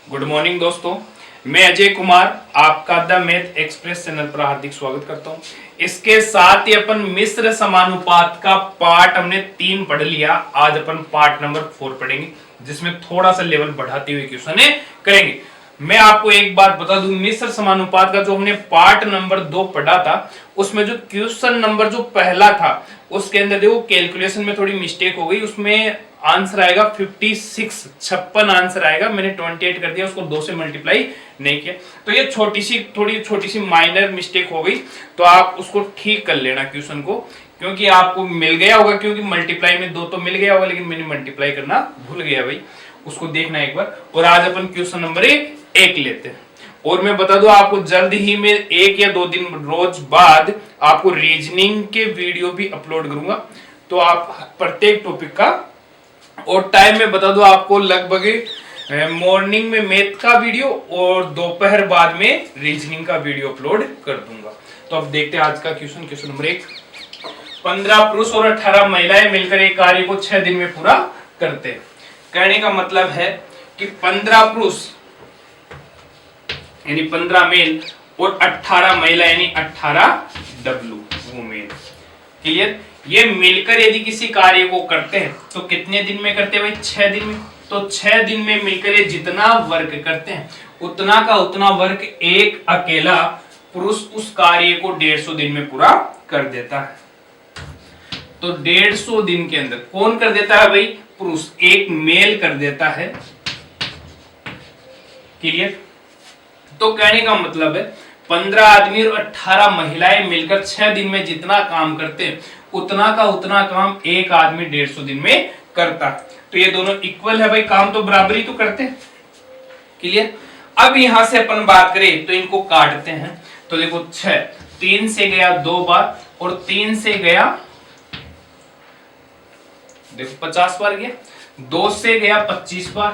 Good morning दोस्तों, मैं अजय कुमार आपका द मैथ एक्सप्रेस चैनल पर हार्दिक स्वागत करता हूं। इसके साथ ही अपन मिश्र समानुपात का पार्ट हमने 3 पढ़ लिया। आज अपन पार्ट नंबर 4 पढ़ेंगे, जिसमें थोड़ा सा लेवल बढ़ाते हुए क्वेश्चन करेंगे। मैं आपको एक बात बता दूं, मिश्र समानुपात का जो हमने पार्ट नंबर 2 पढ़ा था, उसमें जो क्वेश्चन नंबर जो पहला था उसके अंदर देखो कैलकुलेशन में थोड़ी मिस्टेक हो गई। उसमें आंसर आएगा 56 आंसर आएगा। मैंने 28 कर दिया, उसको 2 से मल्टीप्लाई नहीं किया। तो ये थोड़ी छोटी सी माइनर मिस्टेक हो गई, तो आप उसको ठीक कर लेना क्वेश्चन को, क्योंकि आपको मिल गया होगा, क्योंकि मल्टीप्लाई में 2 तो मिल गया होगा, लेकिन मैंने मल्टीप्लाई करना भूल गया भाई, उसको देखना एक बार। और आज अपन क्वेश्चन नंबर 1 लेते हैं। और मैं बता दूं आपको, जल्द ही मैं 1 या 2 दिन रोज बाद आपको रीजनिंग के वीडियो भी अपलोड करूंगा। तो आप प्रत्येक टॉपिक का, और टाइम में बता दूं आपको, लगभग मॉर्निंग में मैथ का वीडियो और दोपहर बाद में रीजनिंग का वीडियो अपलोड कर दूंगा। तो अब देखते हैं आज का क्वेश्चन नंबर 1। 15 पुरुष और 18 महिलाएं मिलकर एक कार्य को 6 दिन में पूरा करते हैं। कहने का मतलब है कि 15 पुरुष यानी 15 मेल और 18 महिला यानी 18 डब्लू वुमेन। क्लियर? ये मिलकर यदि किसी कार्य को करते हैं तो कितने दिन में करते हैं भाई? 6 दिन में। तो 6 दिन में मिलकर ये जितना वर्क करते हैं उतना का उतना वर्क एक अकेला पुरुष उस कार्य को 150 दिन में पूरा कर देता है। तो 150 दिन के अंदर कौन कर देता है भाई? पुरुष, एक मेल कर देता है। क्लियर? तो कहने का मतलब है 15 आदमी और 18 महिलाएं मिलकर 6 दिन में जितना काम करते हैं उतना का उतना काम एक आदमी 150 दिन में करता है। तो ये दोनों इक्वल है भाई, काम तो बराबर ही तो करते हैं। क्लियर? अब यहां से अपन बात करें तो इनको काटते हैं। तो देखो 6, 3 से गया 2 बार और 3 से गया, देखो 50 बार गया, 2 से गया 25 बार।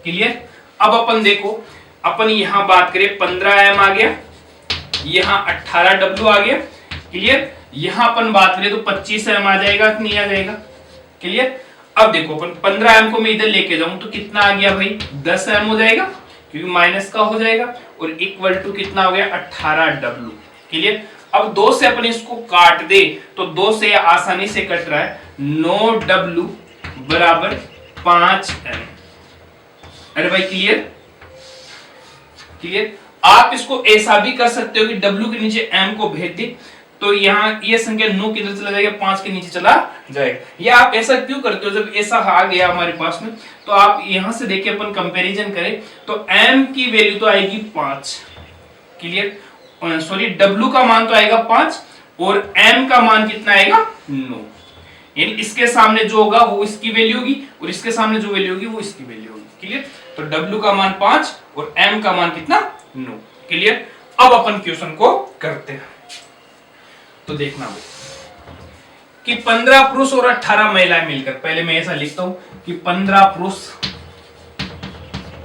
क्लियर? अब अपन देखो, अपन यहां बात करें 15 m आ गया, यहां 18 w आ गया। क्लियर? यहां अपन बात करें तो 25 m आ जाएगा कि नहीं आ जाएगा? क्लियर? अब देखो अपन 15 m को मैं इधर लेके जाऊं तो कितना आ गया भाई? 10 m हो जाएगा, क्योंकि माइनस का हो जाएगा, और इक्वल टू कितना हो गया? 18 w। क्लियर? अब 2 से अपन इसको काट दे तो 2 से आसानी से कट रहा है, 9 w बराबर 5 m। अरे भाई क्लियर? क्लियर? आप इसको ऐसा भी कर सकते हो कि W के नीचे M को भेज दे तो यहाँ ये संख्या 9 किधर चला जाएगा? 5 के नीचे चला जाएगा। या आप ऐसा क्यों करते हो? जब ऐसा आ गया हमारे पास में, तो आप यहां से देखिए, अपन कंपैरिजन करें तो M की वैल्यू तो आएगी 5। क्लियर? सॉरी, W का मान तो आएगा 5 और M का मान कितना आएगा? 9। यानी इसके सामने जो होगा वो इसकी वैल्यू होगी और इसके सामने जो वैल्यू होगी वो इसकी वैल्यू होगी। क्लियर? तो W का मान 5 और M का मान कितना? 9। क्लियर? अब अपन क्वेश्चन को करते हैं। तो देखना भाई कि 15 पुरुष और 18 महिलाएं मिलकर, पहले मैं ऐसा लिखता हूं कि 15 पुरुष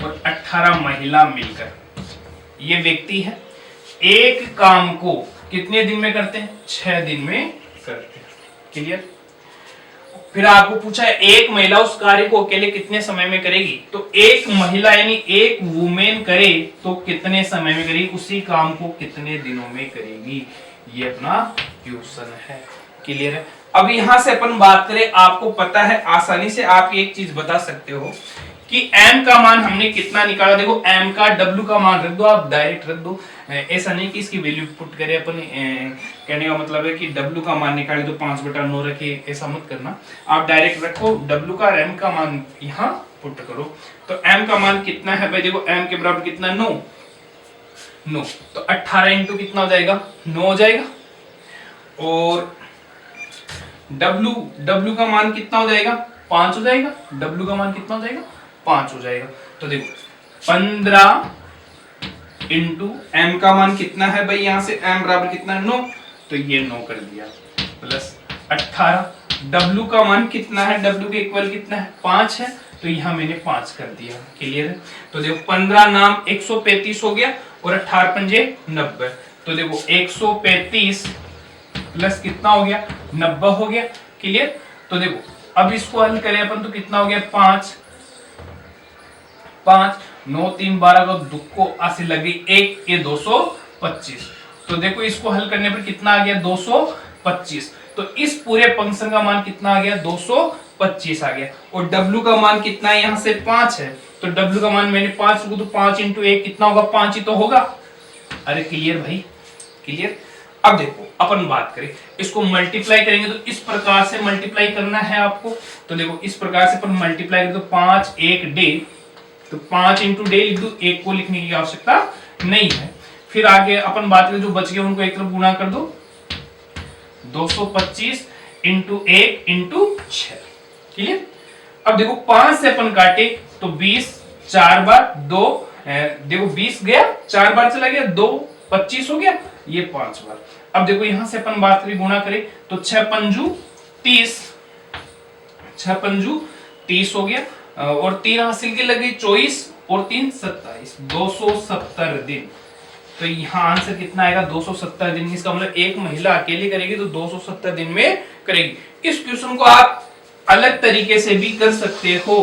और 18 महिला मिलकर, ये व्यक्ति है, एक काम को कितने दिन में करते हैं? 6 दिन में करते हैं। क्लियर? फिर आपको पूछा है एक महिला उस कार्य को अकेले कितने समय में करेगी? तो एक महिला यानी एक वुमेन करे तो कितने समय में करेगी? उसी काम को कितने दिनों में करेगी? ये अपना क्वेश्चन है। क्लियर है? अब यहां से अपन बात करें, आपको पता है आसानी से आप एक चीज बता सकते हो कि m का मान हमने कितना निकाला। देखो m का, w का मान रख दो, आप डायरेक्ट रख दो, ऐसा नहीं कि इसकी वैल्यू पुट करें अपन। कहने का मतलब है कि w का मान निकाले तो 5/9 रखे, ऐसा मत करना। आप डायरेक्ट रखो w का और m का मान यहाँ पुट करो। तो m का मान कितना है भाई? देखो m के बराबर कितना? 9। तो 18 इंटू कितना हो जाएगा? 9 हो जाएगा। और w का मान कितना हो जाएगा? 5 हो जाएगा। w का मान कितना हो जाएगा? 5 हो जाएगा। तो देखो 15 इंटू m का मान कितना है भाई? यहां से m बराबर कितना? 9। तो ये 9 कर दिया, प्लस 18। w का मान कितना है? w के इक्वल कितना है? 5 है, तो यहां मैंने 5 कर दिया। क्लियर है? तो देखो 15 नाम 135 हो गया और 18 पंजे 90। तो देखो 135 प्लस कितना हो गया? 90 हो गया। क्लियर? तो देखो अब इसको हल करें अपन तो कितना हो गया? 5 9 3 12 को दुक्को 80 लगी 1, ये 225। तो देखो इसको हल करने पर कितना आ गया 225। तो इस पूरे फंक्शन का मान कितना आ गया 225 आ गया। और W का मान कितना है, यहाँ से 5 है, तो W का मान मैंने 5 रखू तो 5 इंटू 1 कितना होगा, 5 ही तो होगा। अरे क्लियर भाई, क्लियर। अब देखो अपन बात करें, इसको मल्टीप्लाई करेंगे तो इस प्रकार से मल्टीप्लाई करना है आपको। तो देखो इस प्रकार से अपन मल्टीप्लाई करें तो 5 1 डे, तो 5 इंटू डे लिख दो, 1 को लिखने की आवश्यकता नहीं है। फिर आगे अपन बात करें जो बच गए उनको एक तरफ गुणा कर दो, 225 इंटू 1 इंटू 6। क्लियर। अब देखो 5 से अपन काटे तो 20, 4 बार 2, देखो 20 गया, 4 बार चला गया, 2 25 हो गया, ये 5 बार। अब देखो यहां से अपन बात करें गुणा करें तो 6 पंजू 30, 6 पंजू 30 हो गया, और 3 हासिल की लगी 24 और 3 27, 270 दिन। तो यहाँ आंसर कितना आएगा 270 दिन। इसका मतलब एक महिला अकेली करेगी तो 270 दिन में करेगी। इस क्वेश्चन को आप अलग तरीके से भी कर सकते हो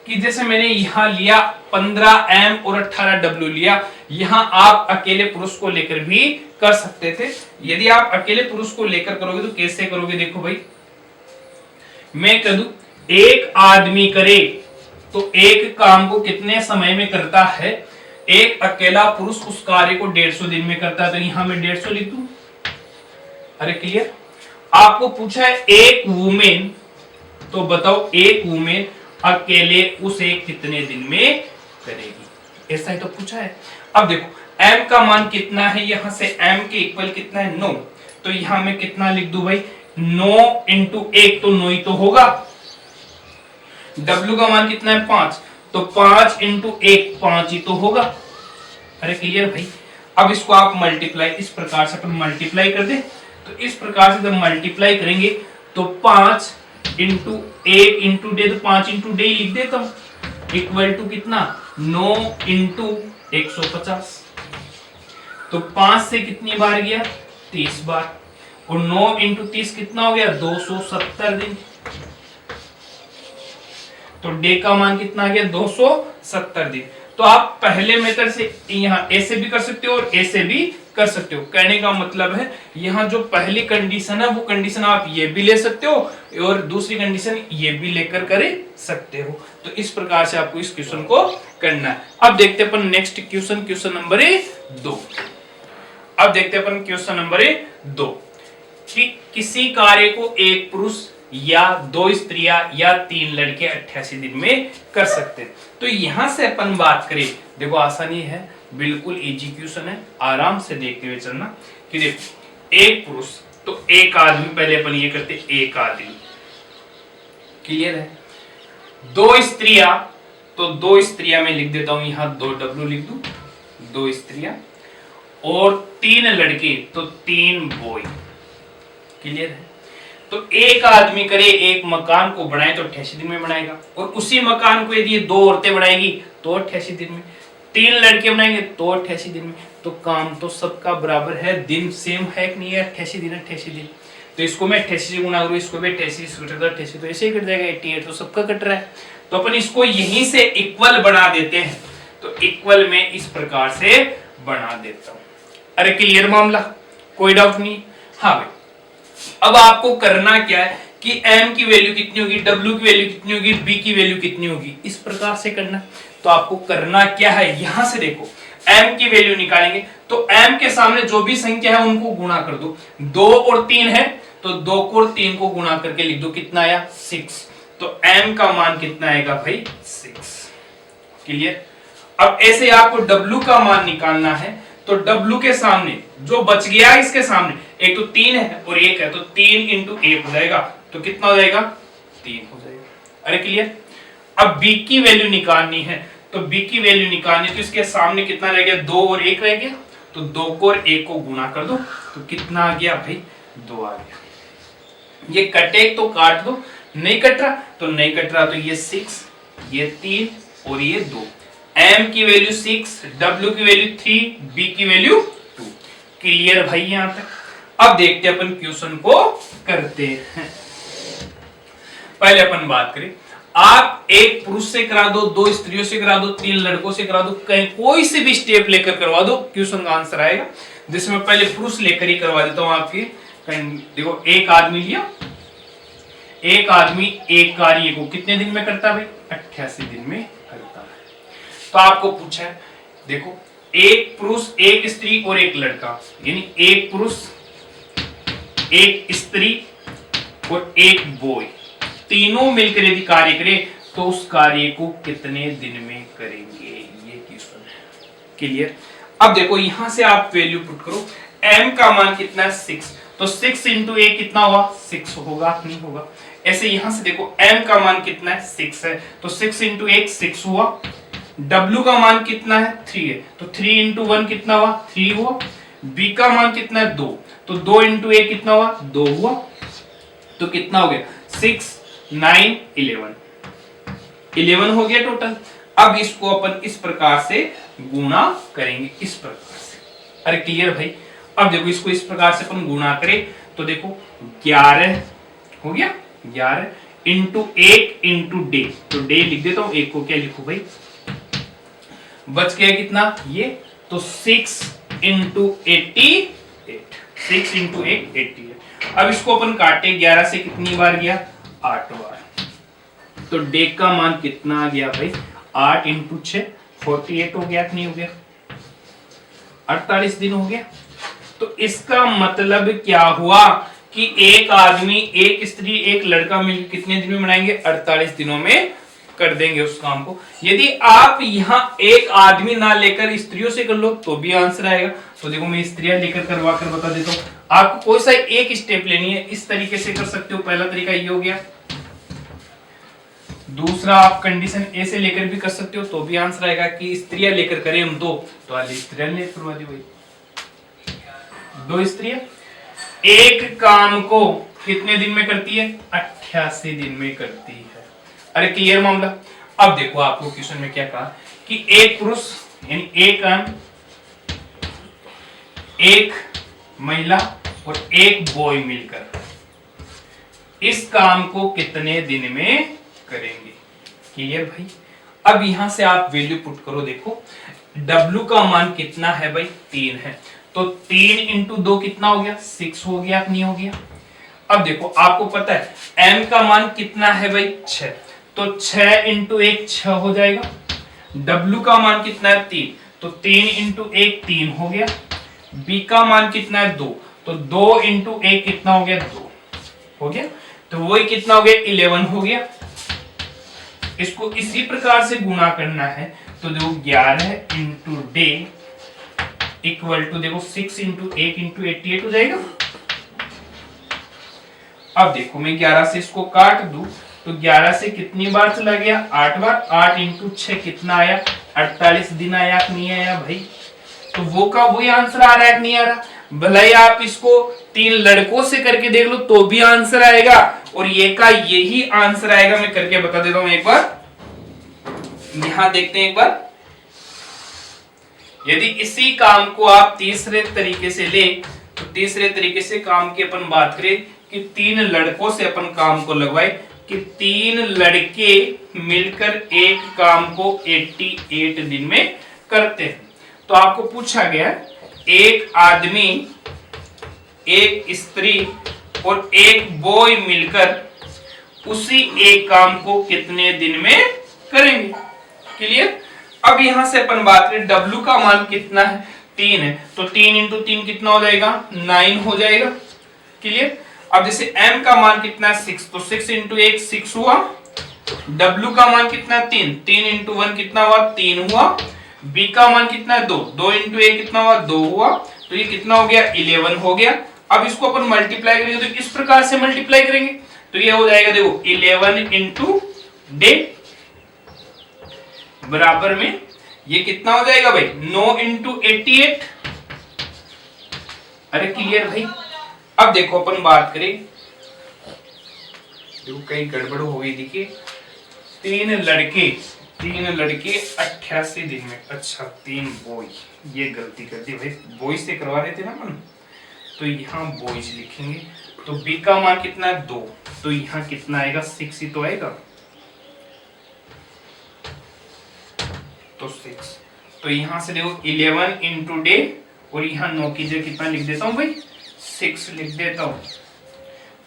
कि जैसे मैंने यहाँ लिया 15M और 18W लिया, यहाँ आप अकेले पुरुष को लेकर भी कर सकते थे। यदि आप अकेले पुरुष को लेकर करोगे तो कैसे करोगे, देखो भाई मैं कह दूं एक आदमी करे तो एक काम को कितने समय में करता है, एक अकेला पुरुष उस कार्य को 150 दिन में करता है, तो यहां मैं 150 लिख दूं। अरे क्लियर। आपको पूछा है एक वुमेन, तो बताओ एक वुमेन अकेले उसे कितने दिन में करेगी, ऐसा ही तो पूछा है। अब देखो m का मान कितना है, यहां से m के इक्वल कितना है 9, तो यहां मैं कितना लिख दूं भाई 9 इंटू 1 तो 9 ही तो होगा। w का मान कितना है 5, तो 5 इंटू 1 5 ही तो होगा। अरे क्लियर भाई। अब इसको आप मल्टीप्लाई इस प्रकार से अपन मल्टीप्लाई कर दे, तो इस प्रकार से जब मल्टीप्लाई करेंगे तो 5 इंटू 1 इंटू डे, तो 5 इंटू डे लिख देता हूं, इक्वल टू कितना 9 इंटू 150। तो 5 से कितनी बार गया 30 बार, और 9 इंटू 30 कितना हो गया 270 दिन। तो डे का मान कितना आ गया 270 दिन। तो आप पहले मेथड से यहाँ ऐसे भी कर सकते हो और ऐसे भी कर सकते हो। कहने का मतलब है यहाँ जो पहली कंडीशन है वो कंडीशन आप ये भी ले सकते हो और दूसरी कंडीशन ये भी लेकर कर सकते हो। तो इस प्रकार से आपको इस क्वेश्चन को करना है। अब देखते हैं अपन नेक्स्ट क्वेश्चन, क्वेश्चन नंबर 2। अब देखते हैं अपन क्वेश्चन नंबर 2 कि किसी कार्य को एक पुरुष या 2 स्त्रियां या 3 लड़के 88 दिन में कर सकते हैं। तो यहां से अपन बात करें, देखो आसानी है, बिल्कुल इजी क्वेश्चन है, आराम से देखते हुए चलना। कि देखो एक पुरुष तो एक आदमी, पहले अपन ये करते एक आदमी, क्लियर है। 2 स्त्रियां तो 2 स्त्रियां मैं लिख देता हूं यहां 2W लिख दूं, 2 स्त्रियां, और 3 लड़के तो 3 बॉय, क्लियर है। तो एक आदमी करे एक मकान को बनाए तो 88 दिन में बनाएगा, और उसी मकान को यदि 2 औरतें बनाएगी तो 88 दिन में, 3 लड़के बनाएंगे तो 88 दिन में। तो काम तो सबका बराबर है, दिन सेम है कि नहीं है, 88 दिन 88 दिन। तो इसको मैं 88 से गुणा करूं, इसको भी 88 तो ऐसे ही कट जाएगा, 88 तो सबका कट रहा है। तो अपन इसको यहीं से इक्वल बना देते हैं, तो इक्वल में इस प्रकार से बना देता हूं। अरे क्लियर मामला, कोई डाउट नहीं। हाँ भाई, अब आपको करना क्या है कि m की वैल्यू कितनी होगी, w की वैल्यू कितनी होगी, b की वैल्यू कितनी होगी, इस प्रकार से करना। तो आपको करना क्या है, यहां से देखो m की वैल्यू निकालेंगे तो m के सामने जो भी संख्या है उनको गुणा कर दो। 2 और 3 है तो 2 को और 3 को गुणा करके लिख दो, कितना आया 6। तो m का मान कितना आएगा भाई 6, क्लियर। अब ऐसे आपको w का मान निकालना है, तो W के सामने जो बच गया इसके सामने, एक तो 3 है और 1 है, तो 3 इंटू 1 हो जाएगा, तो कितना हो जाएगा 3 हो जाएगा। अरे क्लियर। अब B की वैल्यू निकालनी है, तो B की वैल्यू निकालनी है तो इसके सामने कितना रह गया 2 और 1 रह गया, तो 2 को और 1 को गुणा कर दो, तो कितना आ गया भाई 2 आ गया। ये कटे तो काट दो, नहीं कट रहा तो नहीं कट रहा, तो ये 6, ये 3 और ये 2। m की वैल्यू 6, w की वैल्यू 3, b की वैल्यू 2। क्लियर भाई यहां तक। अब देखते हैं अपन क्वेश्चन को करते हैं। पहले अपन बात करें, आप एक पुरुष से करा दो, दो स्त्रियों से करा दो, तीन लड़कों से करा दो, कहीं कोई से भी स्टेप लेकर करवा दो, क्वेश्चन का आंसर आएगा। जिसमें पहले पुरुष लेकर ही करवा देता हूं आपकी। देखो एक आदमी लिया, एक आदमी एक कार्य को कितने दिन में करता है भाई? 88 दिन में करता है। तो आपको पूछा है, देखो एक पुरुष, एक स्त्री और एक लड़का, यानी एक पुरुष, एक स्त्री और एक बॉय, तीनों मिलकर यदि कार्य करें तो उस कार्य को कितने दिन में करेंगे? ये क्वेश्चन है। क्लियर? अब देखो यहां से आप वैल्यू पुट करो। m का मान कितना है? 6, तो 6 इंटू ए कितना होगा? 6 होगा, नहीं होगा? ऐसे यहां से देखो m का मान कितना है? 6 है, तो 6 इंटू 1 6 हुआ। w का मान कितना है? 3 है, तो 3 इंटू 1 कितना हुआ? 3 हुआ। b का मान कितना है? 2, तो 2 इंटू 1 कितना हुआ? 2 हुआ। तो कितना हो गया? 6 9 11 हो गया टोटल। अब इसको अपन इस प्रकार से गुणा करेंगे, इस प्रकार से। अरे क्लियर भाई? अब देखो इसको इस प्रकार से अपन गुणा करें तो देखो 11 हो गया, 11 इंटू 1 इंटू डे, तो डे लिख देता हूं, एक को क्या लिखू भाई? बच गया कितना ये? तो 6 इंटू 88, 6 इंटू 1 88। अब इसको अपन काटे, 11 से कितनी बार गया? 8 बार। तो डे का मान कितना आ गया भाई? 8 इंटू 6 48 हो गया कि नहीं हो गया? 48 दिन हो गया। तो इसका मतलब क्या हुआ कि एक आदमी, एक स्त्री, एक लड़का मिलकर कितने दिन में बनाएंगे? 48 दिनों में कर देंगे उस काम को। यदि आप यहां एक आदमी ना लेकर स्त्रियों से कर लो तो भी आंसर आएगा। तो देखो मैं स्त्रियां लेकर करवा कर बता देता हूं। आपको कोई सा एक स्टेप लेनी है, इस तरीके से कर सकते हो। पहला तरीका ये हो गया। दूसरा आप कंडीशन ए से लेकर भी कर सकते हो, तो भी आंसर आएगा कि स्त्रियां लेकर करें हम तो वाली स्त्रियां लेकर करवा दी भाई। दो स्त्रियां एक काम को कितने दिन में करती है? 88 दिन में करती है। अरे क्लियर मामला? अब देखो आपको क्वेश्चन में क्या कहा कि एक पुरुष यानी एक महिला और एक बॉय मिलकर इस काम को कितने दिन में करेंगे? क्लियर भाई? अब यहां से आप वैल्यू पुट करो। देखो W का मान कितना है भाई? 3 है, तो 3 इंटू 2 कितना हो गया? 6 हो गया कि नहीं हो गया? अब देखो आपको पता है M का मान कितना है भाई? 6, तो 6 इंटू 1 6 हो जाएगा। W का मान कितना है? 3, तो 3 इंटू 1 3 हो गया। B का मान कितना है? 2, तो 2 इंटू 1 कितना हो गया? 2 हो गया। तो वही कितना हो गया? 11 हो गया। इसको इसी प्रकार से गुणा करना है, तो देखो 11 इंटू डे इक्वल टू देखो 6 इंटू 1 इंटू 88 हो जाएगा। अब देखो मैं 11 से इसको काट दूं तो 11 से कितनी बार चला गया? 8 बार। 8 इंटू 6 कितना आया? 48 दिन आया कि नहीं आया भाई? तो वो का वही आंसर आ रहा है कि नहीं आ रहा? भले ही आप इसको 3 लड़कों से करके देख लो तो भी आंसर आएगा, और ये का यही आंसर आएगा। मैं करके बता देता हूं एक बार, यहां देखते हैं एक बार। यदि इसी काम को आप तीसरे तरीके से ले, तो तीसरे तरीके से काम की अपन बात करें कि 3 लड़कों से अपन काम को लगवाए कि 3 लड़के मिलकर एक काम को 88 दिन में करते हैं। तो आपको पूछा गया एक आदमी, एक स्त्री और एक बॉय मिलकर उसी एक काम को कितने दिन में करेंगे? क्लियर? अब यहां से अपन बात करें W का मान कितना है? 3 है, तो 3 इंटू 3 कितना हो जाएगा? 9 हो जाएगा। क्लियर? अब जैसे M का मान कितना है? 6, तो 6 इंटू 1 6 हुआ। W का मान कितना है? 3, 3 इंटू 1 कितना हुआ? 3 हुआ। B का मान कितना है? 2, 2 इंटू 1 कितना हुआ? 2 हुआ। तो ये कितना हो गया? 11 हो गया। अब इसको अपन मल्टीप्लाई करेंगे तो किस प्रकार से मल्टीप्लाई करेंगे? तो ये हो जाएगा देखो 11 इंटू डे बराबर में ये कितना हो जाएगा भाई? 9 इंटू 88। अरे क्लियर भाई? अब देखो अपन बात करें, देखो कहीं गड़बड़ हो गई। देखिए 3 लड़के 88 दिन में, अच्छा 3 बॉय, ये गलती कर दी भाई, बॉय से करवा रहे थे ना अपन, तो यहाँ बॉयज लिखेंगे। तो B का मान कितना है? 2, तो यहाँ कितना आएगा? 6 ही तो आएगा। तो 6। तो यहां से देखो 11 इंटू डे, और यहाँ 9 की जगह कितना लिख देता हूं भाई, 6 लिख देता हूं।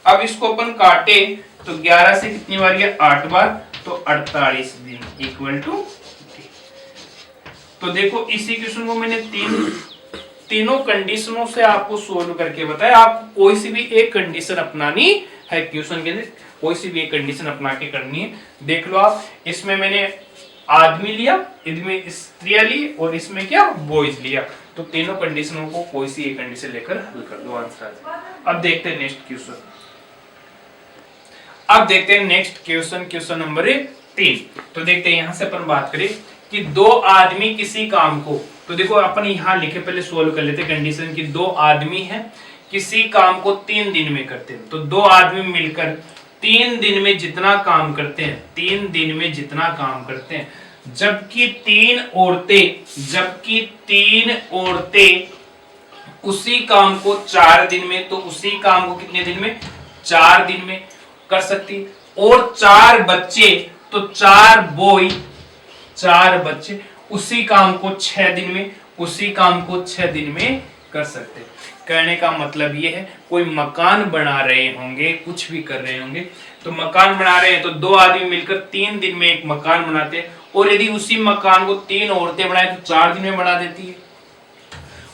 अब इसको अपन काटे तो 11 से कितनी बार गया, 8 बार, तो 48 दिन इक्वल टू। तो देखो इसी क्वेश्चन को मैंने तीनों कंडीशनों से आपको सोल्व करके बताया। आपको कोई सी भी एक कंडीशन अपनानी है क्वेश्चन के अंदर, कोई सी भी एक कंडीशन अपना के करनी है। देख लो आप, इसमें मैंने आदमी लिया, इसमें स्त्रियां ली, और इसमें क्या बॉयज लिया। तो तीनों कंडीशनों को कोई सी एक कंडीशन लेकर हल कर दो, आंसर आ जाए। अब देखते हैं नेक्स्ट क्वेश्चन। अब देखते हैं नेक्स्ट क्वेश्चन, क्वेश्चन नंबर 3। तो देखते हैं यहां से अपन बात करें कि दो आदमी किसी काम को, तो देखो अपन यहां लिखे, पहले सोल्व कर लेते कंडीशन की। दो आदमी हैं, किसी काम को 3 दिन में करते हैं। तो दो आदमी मिलकर 3 दिन में जितना काम करते हैं, 3 दिन में जितना काम करते हैं, जबकि तीन औरतें उसी काम को 4 दिन में, तो उसी काम को कितने दिन में, 4 दिन में कर सकती। और 4 बच्चे, तो 4 बच्चे उसी काम को 6 दिन में, उसी काम को 6 दिन में कर सकते। कहने का मतलब ये है, कोई मकान बना रहे होंगे, कुछ भी कर रहे होंगे, तो मकान बना रहे हैं तो दो आदमी मिलकर 3 दिन में एक मकान बनाते हैं। और यदि उसी मकान को 3 औरतें बनाए तो 4 दिन में बना देती है,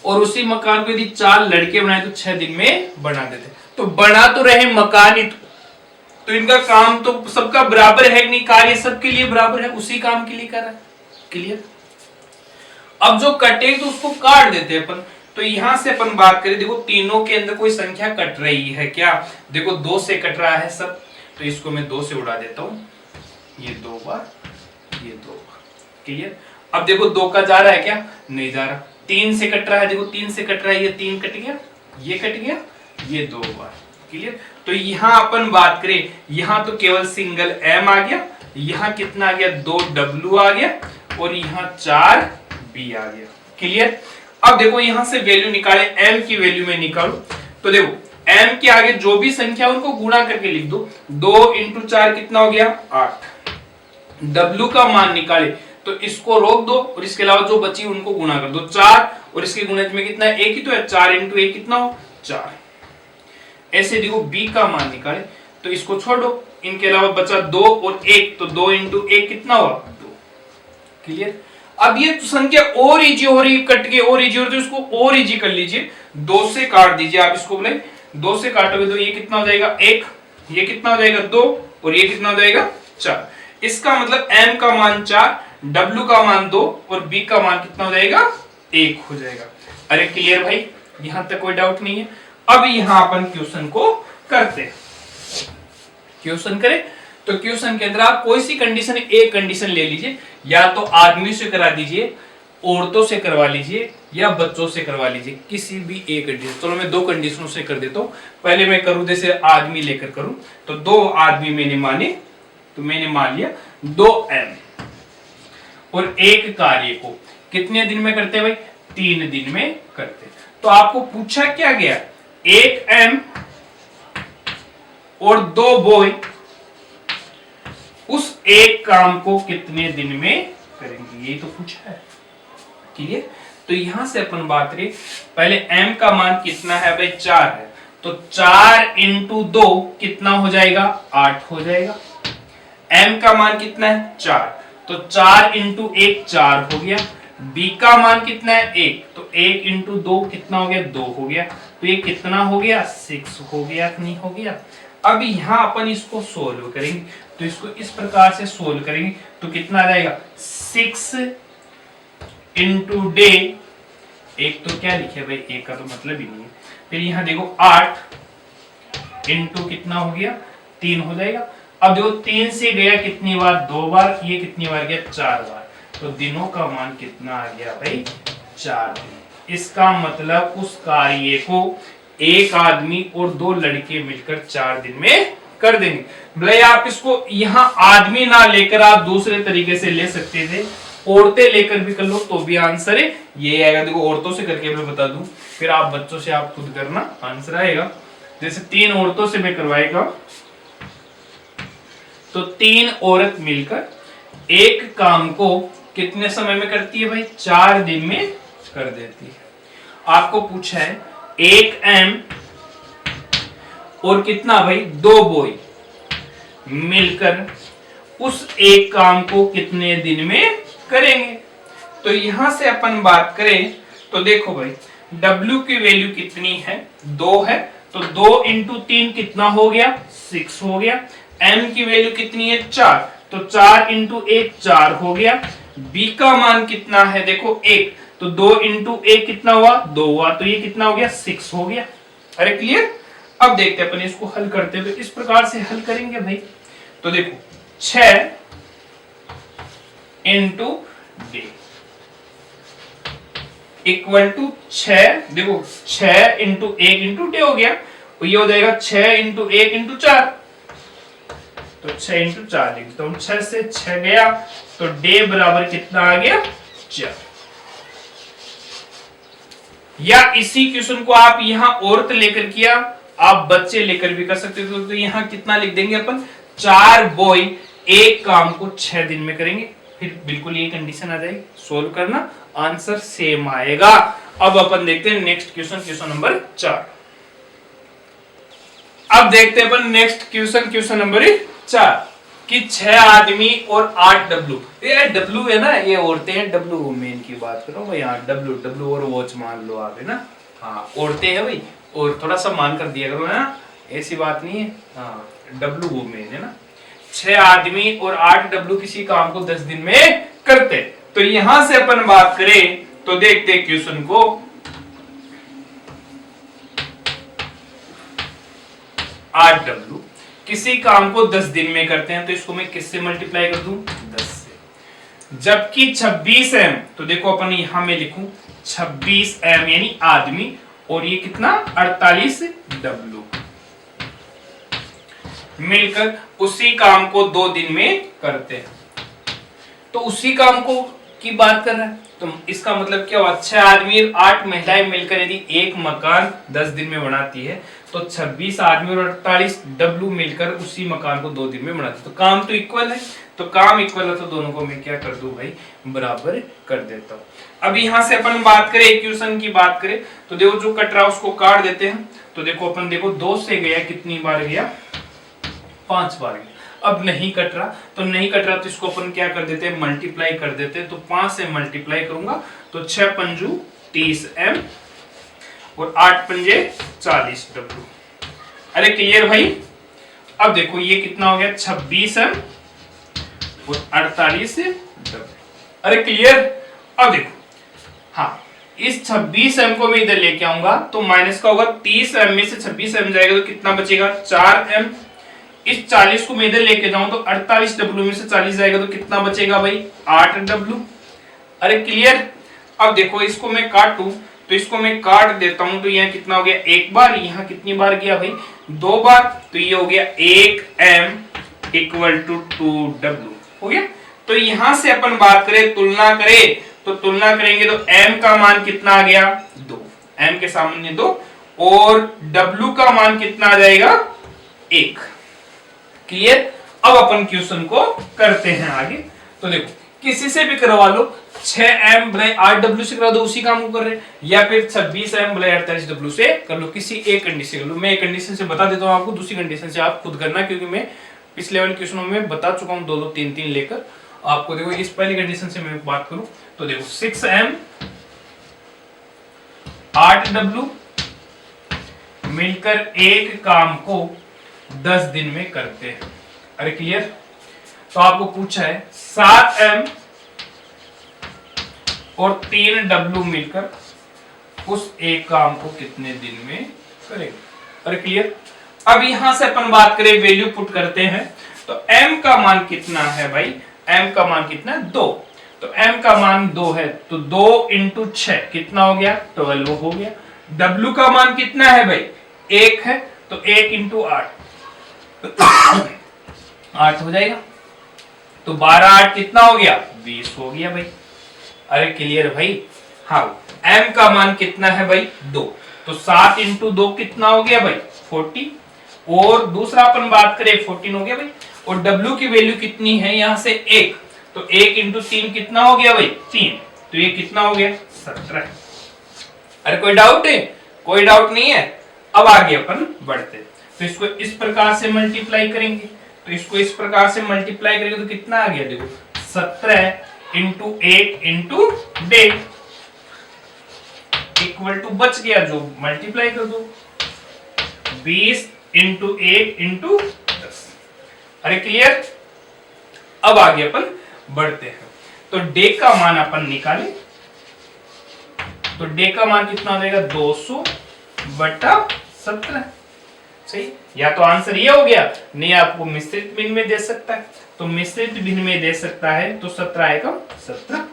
और उसी मकान को यदि 4 लड़के बनाए तो 6 दिन में बना देते। तो बना तो रहे मकान ही, तो इनका काम तो सबका बराबर है नहीं, कार्य सबके लिए बराबर है, उसी काम के लिए कर रहा है। क्लियर। अब जो कटे तो उसको काट देते हैं अपन। तो यहां से अपन बात करें, देखो तीनों के अंदर कोई संख्या कट रही है क्या, देखो 2 से कट रहा है सब, तो इसको मैं 2 से उड़ा देता हूं, ये 2 बार, ये 2 बार। क्लियर। अब देखो 2 का जा रहा है क्या, नहीं जा रहा। 3 से कट रहा है, देखो 3 से कट रहा है, ये 3 कट गया, ये कट गया, ये 2 बार। क्लियर। तो यहां अपन बात करें, यहां तो केवल सिंगल m आ गया, यहां कितना आ गया, 2 w आ गया, और यहां 4 b आ गया। क्लियर। अब देखो यहां से वैल्यू निकाले, m की वैल्यू में निकालो, तो देखो m के आगे जो भी संख्या उनको गुणा करके लिख दो। 2 इंटू 4 कितना हो गया, 8। w का मान निकाले तो इसको रोक दो, और इसके अलावा जो बची उनको गुणा कर दो। 4 और इसके गुणज में कितना है, 1 ही तो है, 4 इंटू 1 कितना हो, 4। ऐसे देखो b का मान निकाले तो इसको छोड़ो, इनके अलावा बचा 2 और 1, तो 2 इंटू 1 कितना हुआ, 2। क्लियर। अब ये संख्या और इजी हो रही, कट के और इजी हो रही, तो इसको और इजी कर लीजिए, 2 से काट दीजिए आप इसको, बोले 2 से काटोगे तो ये कितना हो जाएगा, 1, ये कितना हो जाएगा, 2, और ये कितना हो जाएगा, 4। इसका मतलब m का मान 4, w का मान 2, और b का मान कितना हो जाएगा, 1 हो जाएगा। अरे क्लियर भाई, यहां तक कोई डाउट नहीं है। अब यहां अपन क्वेश्चन को करते हैं, क्वेश्चन करें। तो क्वेश्चन के अंदर आप कोई सी कंडीशन, एक कंडीशन ले लीजिए, या तो आदमी से करा दीजिए, औरतों से करवा लीजिए, या बच्चों से करवा लीजिए, किसी भी एक कंडीशन। चलो मैं 2 कंडीशनों से कर देता हूं। पहले मैं करूं, जैसे आदमी लेकर करूं, तो 2 आदमी मैंने माने, तो मैंने मान लिया 2m, और एक कार्य को कितने दिन में करते हैं भाई, 3 दिन में करते हैं। तो आपको पूछा क्या गया, 1m और 2 बॉय उस एक काम को कितने दिन में करेंगे, ये तो पूछा है। क्लियर। तो यहां से अपन बात करें, पहले m का मान कितना है भाई, 4 है, तो 4 इंटू 2 कितना हो जाएगा, 8 हो जाएगा। m का मान कितना है, 4, तो 4 इंटू 1 4 हो गया। b का मान कितना है, 1, तो 1 इंटू 2 कितना हो गया, 2 हो गया। तो ये कितना हो गया, 6 हो गया, नहीं हो गया। अब यहां अपन इसको सोल्व करेंगे, तो इसको इस प्रकार से सोल्व करेंगे तो कितना आ जाएगा, 6 इंटू डे, एक तो क्या लिखे भाई, एक का तो मतलब ही नहीं है। फिर यहां देखो 8 इंटू कितना हो गया, 3 हो जाएगा। अब देखो 3 से गया कितनी बार, 2 बार, ये कितनी बार गया, 4 बार। तो दिनों का मान कितना आ गया भाई, 4 दिन। इसका मतलब उस कार्य को एक आदमी और 2 लड़के मिलकर 4 दिन में कर देंगे। भले आप इसको यहां आदमी ना लेकर आप दूसरे तरीके से ले सकते थे, औरतें लेकर भी कर लो तो भी आंसर है ये आएगा। देखो औरतों से करके मैं बता दूं, फिर आप बच्चों से आप खुद करना, आंसर आएगा। जैसे 3 औरतों से मैं करवाएगा, तो 3 औरत मिलकर एक काम को कितने समय में करती है भाई? 4 दिन में कर देती है। आपको पूछा है 1 एम और कितना भाई 2 बॉय मिलकर उस एक काम को कितने दिन में करेंगे। तो यहां से अपन बात करें तो देखो भाई W की वैल्यू कितनी है? 2 है, तो 2 इंटू 3 कितना हो गया? 6 हो गया। M की वैल्यू कितनी है? 4, तो 4 इंटू 1 4 हो गया। B का मान कितना है? देखो 1, तो 2 इंटू 1 कितना हुआ? 2 हुआ, तो ये कितना हो गया? 6 हो गया। अरे क्लियर? अब देखते हैं अपन इसको हल करते हुए, इस प्रकार से हल करेंगे भाई। तो देखो 6 इंटू डे इक्वल टू 6, देखो 6 इंटू 1 इंटू डे हो गया, तो ये हो जाएगा 6 इंटू 1 इंटू 4, तो 6 इंटू 4 लिख तो 6 से 6 गया, तो डे बराबर कितना आ गया? 4। या इसी क्वेश्चन को आप यहां औरत लेकर किया, आप बच्चे लेकर भी कर सकते हो। तो यहां कितना लिख देंगे अपन? 4 बॉय एक काम को 6 दिन में करेंगे, फिर बिल्कुल ये कंडीशन आ जाएगी, सोल्व करना, आंसर सेम आएगा। अब अपन देखते हैं नेक्स्ट क्वेश्चन, क्वेश्चन नंबर 4। अब देखते हैं अपन नेक्स्ट क्वेश्चन, क्वेश्चन नंबर 4 कि 6 आदमी और 8 डब्लू। ये डब्लू है ना, ये औरतें हैं, डब्लू वुमेन की बात करो भाई। हाँ डब्लू, डब्लू और वॉच मान लो आप, है ना। हाँ औरतें हैं भाई, और थोड़ा सा मान कर दिया करो ना, ऐसी बात नहीं है। हाँ डब्लू वुमेन है ना। 6 आदमी और 8 डब्लू किसी काम को 10 दिन में करते। तो यहां से अपन बात करें तो देखते हैं क्वेश्चन को। 8 डब्लू किसी काम को 10 दिन में करते हैं, तो इसको मैं किससे मल्टीप्लाई कर दूं? 10 से। जबकि 26 एम, तो देखो अपन यहां में लिखूं 26 एम यानी आदमी, और ये कितना? 48 डब्लू मिलकर उसी काम को 2 दिन में करते हैं। तो उसी काम को की बात कर रहा है, तो इसका मतलब क्या हुआ? 6 आदमी और 8 महिलाएं मिलकर यदि एक मकान 10 दिन में बनाती है, तो 26 आदमी और 48 डब्लू मिलकर उसी मकान को 2 दिन में बनाते हैं। तो काम तो इक्वल है, तो काम इक्वल है, तो दोनों को मैं क्या कर दूं भाई? बराबर कर देता हूं। अब यहां से अपन बात करें इक्वेशन की बात करें, तो देखो जो कट रहा है उसको काट देते हैं। तो देखो अपन देखो 2 से गया, कितनी बार गया? 5 बार गया। अब नहीं कट रहा, तो नहीं कट रहा, तो इसको अपन क्या कर देते हैं? मल्टीप्लाई कर देते हैं। तो 5 से मल्टीप्लाई करूंगा, तो 6 पंजू 30 एम और 8 पंजे 40 डब्लू। अरे क्लियर भाई? अब देखो ये कितना हो गया? 26 एम और 48 डब्लू। अरे क्लियर? अब देखो, हाँ इस 26 एम को मैं इधर लेके आऊंगा, तो माइनस का होगा, 30 एम में से 26 एम जाएगा, तो कितना बचेगा? 4 एम। इस 40 को मैं इधर लेके जाऊं, तो 48 डब्लू में से 40 जाएगा, तो कितना बचेगा भाई? 8 डब्लू। अरे क्लियर? अब देखो इसको मैं काटूं, तो इसको मैं काट देता हूं, तो यहाँ कितना हो गया? 1 बार। यहाँ कितनी बार गया भाई? 2 बार। तो ये हो गया 1 एम इक्वल टू 2 डब्लू हो गया। तो यहां से अपन बात करें, तुलना करें, तो तुलना करेंगे तो m का मान कितना आ गया? 2, m के सामने 2, और w का मान कितना आ जाएगा? 1। क्लियर? अब अपन क्वेश्चन को करते हैं आगे। तो देखो किसी से भी करवा लो, 6m बराबर 8w से करा दो, उसी काम को कर रहे हैं, या फिर 26m बराबर 48w से कर लो, किसी एक कंडीशन से कर लो। मैं एक कंडीशन से बता देता हूं आपको, दूसरी कंडीशन से आप खुद करना, क्योंकि मैं पिछले वाले क्वेश्चनों में बता चुका हूं 2-2 3-3 लेकर आपको। देखो इस पहली कंडीशन से मैं बात करूं, तो देखो 6m 8w मिलकर एक काम को 10 दिन में करते हैं। अरे क्लियर? तो आपको पूछा है 7m और 3w मिलकर उस एक काम को कितने दिन में करेंगे। अरे क्लियर? अब यहां से अपन बात करें, वैल्यू पुट करते हैं, तो m का मान कितना है भाई? m का मान कितना है? 2। तो m का मान 2 है, तो 2 इंटू 6 कितना हो गया? 12 हो गया। w का मान कितना है भाई? 1 है, तो 1 इंटू 8 8 हो जाएगा। तो 12 8 कितना हो गया? 20 हो गया भाई। अरे क्लियर भाई? हाँ m का मान कितना है भाई? 2। तो 7 इंटू 2 कितना हो गया भाई? 40। और दूसरा अपन बात करें 14 हो गया भाई। और w की वैल्यू कितनी है? यहां से 1, तो तो 1 इंटू 3 कितना हो गया भाई 3, तो ये कितना हो गया 17। अरे कोई डाउट है? कोई डाउट नहीं है। अब आगे अपन बढ़ते, तो इसको इस प्रकार से मल्टीप्लाई करेंगे, तो इसको इस प्रकार से मल्टीप्लाई करेंगे तो कितना आ गया देखो 17 इंटू 1 इंटू 1.5 इक्वल टू बच गया जो मल्टीप्लाई कर दो 20 इंटू 1 इंटू 10। अरे क्लियर? अब आगे अपन बढ़ते हैं, तो डे का मान अपन निकाले, तो डे का मान कितना हो जाएगा 200 बटा 17। सही, या तो आंसर ये हो गया, नहीं आपको मिश्रित भिन्न में दे सकता है, तो मिश्रित भिन्न में दे सकता है तो 17 एकम 17।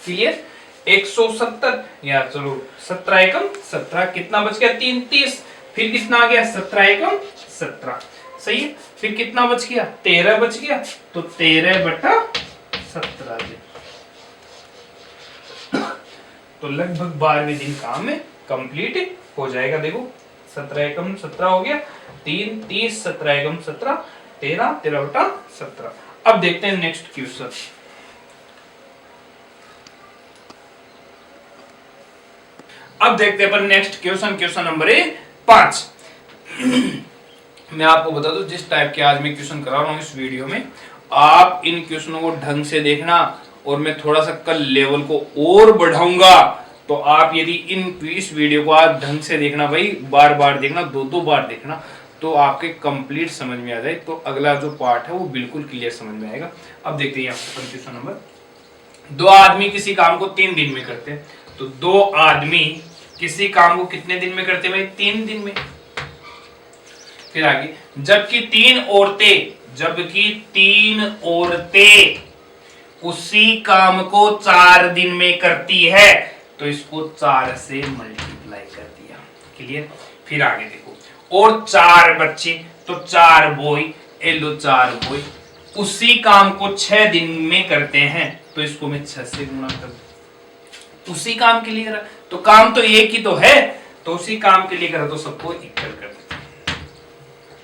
क्लियर? 170 या चलो 17 एकम 17 कितना बच गया 3 30, फिर कितना आ गया 17 एकम 17। सही है, फिर कितना बच गया 13 बच गया, तो 13 बटा 17 तो लगभग 12वें दिन काम में कंप्लीट हो जाएगा। देखो 17 एकम 17 हो गया, 3 30 17 एकम 17 13 13 बटा 17। अब देखते हैं नेक्स्ट क्वेश्चन। अब देखते हैं अपन नेक्स्ट क्वेश्चन, क्वेश्चन नंबर 5। मैं आपको बता दूं जिस टाइप के आज मैं क्वेश्चन करा रहा हूं इस वीडियो में, आप इन क्वेश्चनों को ढंग से देखना, और मैं थोड़ा सा कल लेवल को और बढ़ाऊंगा, तो आप यदि इस वीडियो को आज ढंग से देखना भाई, बार बार देखना, दो बार देखना, तो आपके कंप्लीट समझ में आ जाए, तो अगला जो पार्ट है वो बिल्कुल क्लियर समझ में आएगा। अब देखते हैं यहाँ क्वेश्चन नंबर, 2 आदमी किसी काम को 3 दिन में करते हैं, तो 2 आदमी किसी काम को कितने दिन में करते हैं भाई 3 दिन में। फिर आगे, जबकि 3 औरतें उसी काम को 4 दिन में करती है, तो इसको 4 से मल्टीप्लाई कर दिया। क्लियर? फिर आगे देखो, और 4 बच्चे, तो 4 बॉय, एलो 4 बॉय उसी काम को 6 दिन में करते हैं, तो इसको मैं 6 से गुणा कर दूं। उसी काम के लिए करा, तो काम तो एक ही तो है, तो उसी काम के लिए करा, तो सबको इक्वल कर देते हैं।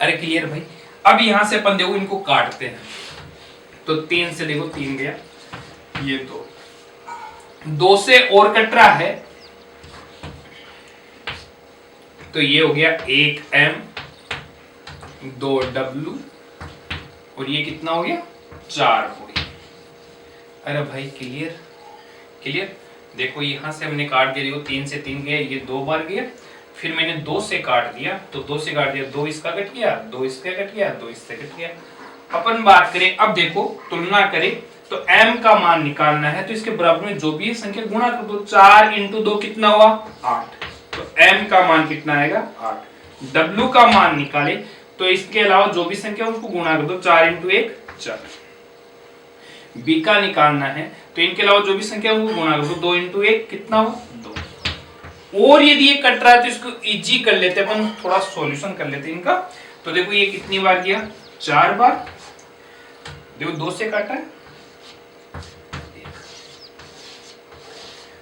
अरे क्लियर भाई? अब यहां से अपन देखो इनको काटते हैं, तो 3 से देखो 3 गया, ये 2 से और कट रहा है, तो ये हो गया 1m 2w, और ये कितना हो गया 4 हो गया। अरे भाई क्लियर? क्लियर? देखो यहां से हमने काट दिया, देखो 3 से 3 गया, ये 2 बार गया, फिर मैंने 2 से काट दिया, तो 2 से काट दिया, 2 इसका कट गया, 2 इसका कट गया, 2 इससे कट गया। अपन बात करें, अब देखो तुलना करें, तो m का मान निकालना है, तो इसके बराबर में जो भी संख्या गुणा कर दो, 4 इंटू 2 कितना हुआ 8, तो m का मान कितना आएगा 8। w का मान निकाले, तो इसके अलावा जो भी संख्या उसको गुणा कर दो, 4 इंटू 1 4। b का निकालना है, तो इनके अलावा जो भी संख्या उनको गुणा कर दो, 2 इंटू 1 कितना हुआ 2। और यदि ये कट रहा है तो इसको इजी कर लेते हैं अपन, थोड़ा सॉल्यूशन कर लेते हैं इनका। तो देखो ये कितनी बार गया 4 बार, देखो 2 से काटा है,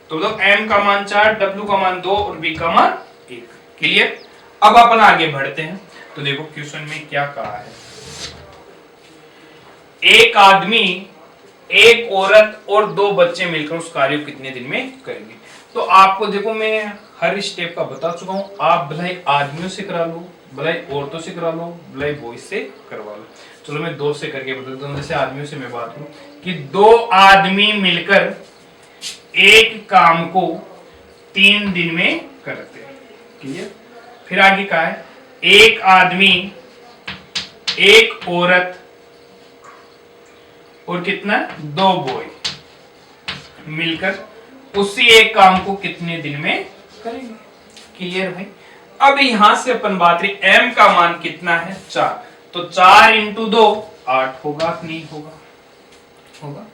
तो मतलब m का मान 4, w का मान 2 और b का मान 1। क्लियर? अब अपन आगे बढ़ते हैं, तो देखो क्वेश्चन में क्या कहा है, एक आदमी, एक औरत और 2 बच्चे मिलकर उस कार्य को कितने दिन में करेंगे। तो आपको देखो मैं हर स्टेप का बता चुका हूं, आप भलाई आदमियों से करा लो, भलाई औरतों से करा लो, भलाई बॉयज से करवा लो। चलो मैं 2 से करके बता देता हूं। जैसे आदमियों से मैं बात करूं कि 2 आदमी मिलकर एक काम को 3 दिन में करते हैं। क्लियर? फिर आगे क्या है, एक आदमी, एक औरत और कितना 2 बॉय मिलकर उसी एक काम को कितने दिन में करेंगे। क्लियर भाई? अब यहां से अपन बात रही m का मान कितना है 4, तो 4 इंटू 2 8 होगा, नहीं होगा? होगा।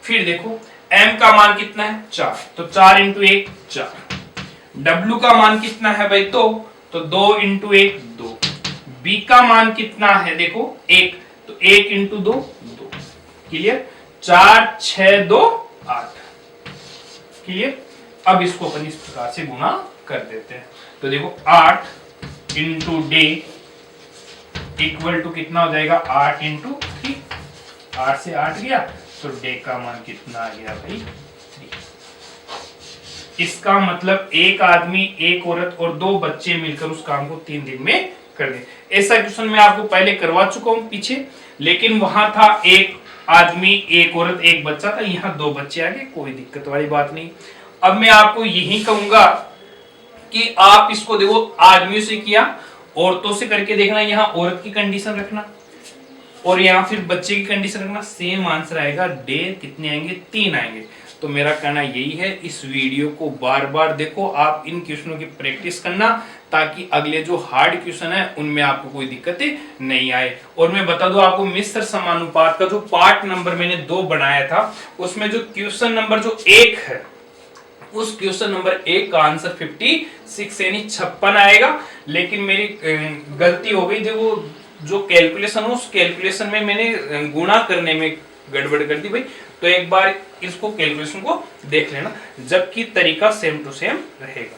फिर देखो m का मान कितना है 4, तो 4 इंटू 1 4। w का मान कितना है भाई 2, तो 2 इंटू 1 2। b का मान कितना है देखो 1, तो 1 इंटू 2 2। क्लियर? 4 6 2 8। क्लियर? अब इसको अपन इस प्रकार से गुणा कर देते हैं, तो देखो 8 इंटू डे इक्वल टू कितना हो जाएगा 8 इंटू 3, 8 से 8 गया, तो डे का मान कितना आ गया भाई 3। इसका मतलब एक आदमी, एक औरत और 2 बच्चे मिलकर उस काम को 3 दिन में कर दे। ऐसा क्वेश्चन मैं आपको पहले करवा चुका हूं पीछे, लेकिन वहां था एक आदमी, एक औरत, एक बच्चा था, यहाँ 2 बच्चे आ गए, कोई दिक्कत वाली बात नहीं। अब मैं आपको यही कहूंगा कि आप इसको देखो, आदमियों से किया, औरतों से करके देखना, यहाँ औरत की कंडीशन रखना और यहाँ फिर बच्चे की कंडीशन रखना, सेम आंसर आएगा। डे कितने आएंगे? 3 आएंगे। तो मेरा कहना यही है, इस वीडियो को बार बार देखो, आप इन क्वेश्चनों की प्रैक्टिस करना, ताकि अगले जो हार्ड क्वेश्चन है उनमें आपको कोई दिक्कतें नहीं आए। और मैं बता दूं आपको, मिश्र समानुपात का जो पार्ट नंबर मैंने 2 बनाया था, उसमें जो क्वेश्चन नंबर जो 1 है, उस क्वेश्चन नंबर 1 का आंसर 56 यानी 56 आएगा। लेकिन मेरी गलती हो गई, देखो जो कैलकुलेशन हो, उस कैलकुलेशन में मैंने गुणा करने में गड़बड़ कर दी भाई। तो एक बार इसको कैलकुलेशन को देख लेना, जबकि तरीका सेम टू सेम रहेगा।